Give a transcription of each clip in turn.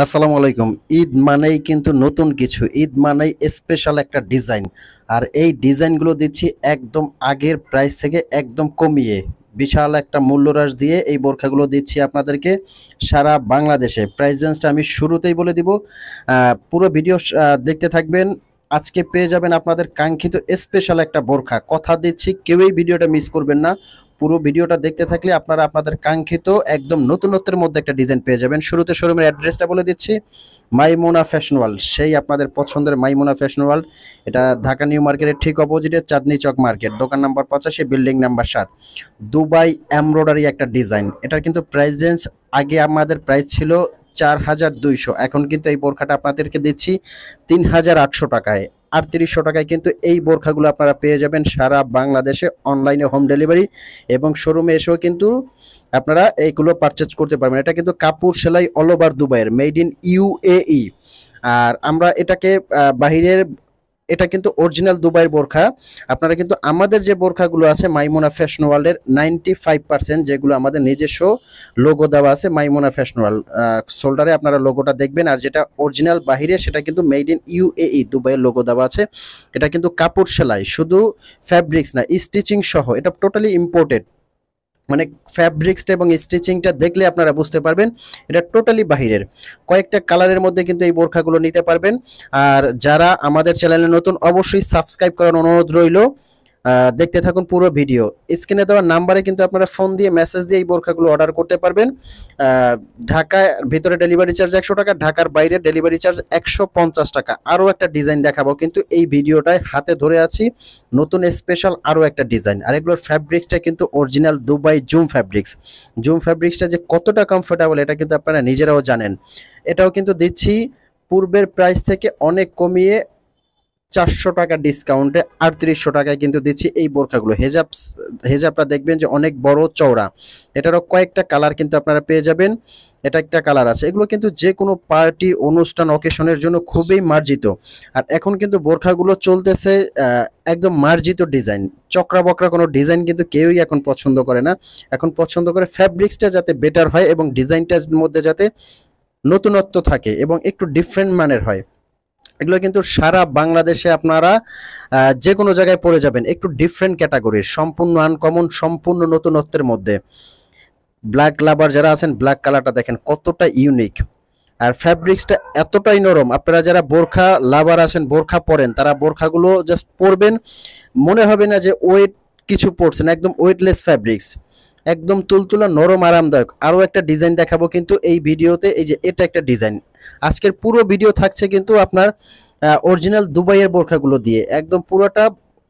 আসসালামু আলাইকুম। ঈদ মানেই কিন্তু নতুন কিছু, ঈদ মানেই স্পেশাল একটা ডিজাইন। আর এই ডিজাইনগুলো দিচ্ছি একদম আগের প্রাইস থেকে একদম কমিয়ে, বিশাল একটা মূল্যহ্রাস দিয়ে এই বোরখাগুলো দিচ্ছি আপনাদেরকে সারা বাংলাদেশে। প্রাইস রেঞ্জটা আমি শুরুতেই বলে দিব, পুরো ভিডিও দেখতে থাকবেন। আজকে পেয়ে যাবেন আপনাদের কাঙ্ক্ষিত স্পেশাল একটা বোরখা। কথা দিচ্ছি কেউই ভিডিওটা মিস করবেন না। পুরো ভিডিওটা দেখতে থাকলে আপনারা আপনাদের কাঙ্ক্ষিত একদম নতুনত্বের মধ্যে একটা ডিজাইন পেয়ে যাবেন। শুরুতে শোরুমের অ্যাড্রেসটা বলে দিচ্ছি, মাইমুনা ফ্যাশন ওয়ার্ল্ড। সেই আপনাদের পছন্দের মাইমুনা ফ্যাশন ওয়ার্ল্ড, এটা ঢাকা নিউ মার্কেটের ঠিক অপোজিটে চাঁদনি চক মার্কেট, দোকান number 85, building number 7। Dubai embroidery একটা ডিজাইন। এটার কিন্তু প্রাইস রেঞ্জ আগে আমাদের প্রাইস ছিল 4200, এখন কিন্তু এই বোরখাটা আপনাদেরকে দিচ্ছি 3800 টাকায়। 3800 টাকায় কিন্তু এই বোরখাগুলো আপনারা পেয়ে যাবেন সারা বাংলাদেশে, অনলাইনে হোম ডেলিভারি এবং শোরুমে এসেও কিন্তু আপনারা এইগুলো পারচেজ করতে পারবেন। এটা কিন্তু কাপড় সেলাই অল ওভার দুবাইয়ের, মেড ইন ইউএই। আর আমরা এটাকে বাহিরের, এটা কিন্তু অরিজিনাল দুবাইয়ের বোরখা। আপনারা কিন্তু আমাদের যে বোরখাগুলো আছে মাইমুনা ফ্যাশন ওয়ার্ল্ডের 95% যেগুলো আমাদের নিজস্ব লোগো দেওয়া আছে মাইমুনা ফ্যাশন ওয়ার্ল্ড, শোল্ডারে আপনারা লোগোটা দেখবেন। আর যেটা অরিজিনাল বাহিরে সেটা কিন্তু মেড ইন ইউএই দুবাইয়ের লোগো দেওয়া আছে। এটা কিন্তু কাপড় সেলাই, শুধু ফ্যাব্রিক্স না, স্টিচিং সহ, এটা টোটালি ইম্পোর্টেড। মানে ফ্যাব্রিক্সটা এবং স্টিচিংটা দেখলে আপনারা বুঝতে পারবেন এটা টোটালি বাহিরের। কয়েকটা কালারের মধ্যে কিন্তু এই বোরখাগুলো নিতে পারবেন। আর যারা আমাদের চ্যানেলে নতুন, অবশ্যই সাবস্ক্রাইব করার অনুরোধ রইল। দেখতে থাকুন পুরো ভিডিও। স্ক্রিনে দেওয়া নাম্বারে কিন্তু আপনারা ফোন দিয়ে মেসেজ দিয়ে এই বোরখাগুলো অর্ডার করতে পারবেন। ঢাকার ভিতরে ডেলিভারি চার্জ 100 টাকা, ঢাকার বাইরে ডেলিভারি চার্জ 150 টাকা। আরও একটা ডিজাইন দেখাবো কিন্তু এই ভিডিওটায় হাতে ধরে আছি, নতুন স্পেশাল আরও একটা ডিজাইন। আর এগুলোর ফ্যাব্রিক্সটা কিন্তু original Dubai zoom fabrics. Zoom ফ্যাব্রিক্সটা যে কতটা কমফোর্টেবল এটা কিন্তু আপনারা নিজেরাও জানেন। এটাও কিন্তু দিচ্ছি পূর্বের প্রাইস থেকে অনেক কমিয়ে 400 টাকা ডিসকাউন্টে 3800 টাকায় কিন্তু দিচ্ছি এই বোরখাগুলো। হেজাবটা দেখবেন যে অনেক বড় চওড়া। এটারও কয়েকটা কালার কিন্তু আপনারা পেয়ে যাবেন। এটা একটা কালার আছে। এগুলো কিন্তু যে কোনো পার্টি, অনুষ্ঠান, অকেশনের জন্য খুবই মার্জিত। আর এখন কিন্তু বোরখাগুলো চলতেছে একদম মার্জিত ডিজাইন। চক্রা বকরা কোনো ডিজাইন কিন্তু কেউই এখন পছন্দ করে না। এখন পছন্দ করে ফ্যাব্রিক্সটা যাতে বেটার হয় এবং ডিজাইনটার মধ্যে যাতে নতুনত্ব থাকে এবং একটু ডিফারেন্ট মানের হয়। এগুলো কিন্তু সারা বাংলাদেশে আপনারা যে কোনো জায়গায় পড়ে যাবেন, একটু ডিফারেন্ট ক্যাটাগরির, সম্পূর্ণ আনকমন, সম্পূর্ণ নতুনত্বের মধ্যে। ব্ল্যাক লাভার যারা আছেন, ব্ল্যাক কালারটা দেখেন কতটা ইউনিক। আর ফ্যাব্রিক্সটা এতটাই নরম, আপনারা যারা বোরখা লাভার আছেন, বোরখা পরেন, তারা বোরখাগুলো জাস্ট পরবেন, মনে হবে না যে ওয়েট কিছু পরছেন, একদম ওয়েটলেস ফ্যাব্রিক্স, একদম তুলতুলা নরম আরামদায়ক। আরও একটা ডিজাইন দেখাবো কিন্তু এই ভিডিওতে, এই যে এটা একটা ডিজাইন। আজকের পুরো ভিডিও থাকছে কিন্তু আপনার অরিজিনাল দুবাইয়ের বোরখাগুলো দিয়ে, একদম পুরোটা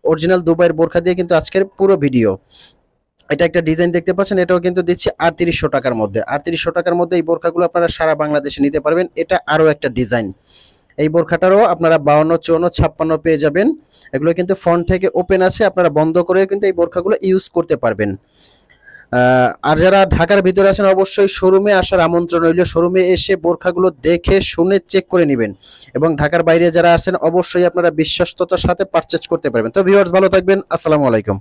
অরিজিনাল দুবাইয়ের বোরখা দিয়ে কিন্তু আজকের পুরো ভিডিও। এটা একটা ডিজাইন দেখতে পাচ্ছেন, এটাও কিন্তু দিচ্ছি 3800 টাকার মধ্যে। 3800 টাকার মধ্যে এই বোরখাগুলো আপনারা সারা বাংলাদেশে নিতে পারবেন। এটা আরও একটা ডিজাইন। এই বোরখাটারও আপনারা 52, 54, 56 পেয়ে যাবেন। এগুলো কিন্তু ফ্রন্ট থেকে ওপেন আছে, আপনারা বন্ধ করে কিন্তু এই বোরখাগুলো ইউজ করতে পারবেন। আর যারা ঢাকার ভিতরে আছেন অবশ্যই শোরুমে আসার আমন্ত্রণ রইল। শোরুমে এসে বোরখাগুলো দেখে শুনে চেক করে নেবেন। এবং ঢাকার বাইরে যারা আছেন অবশ্যই আপনারা বিশ্বস্ততার সাথে পারচেজ করতে পারবেন। তো ভিউয়ার্স, ভালো থাকবেন। আসসালামু আলাইকুম।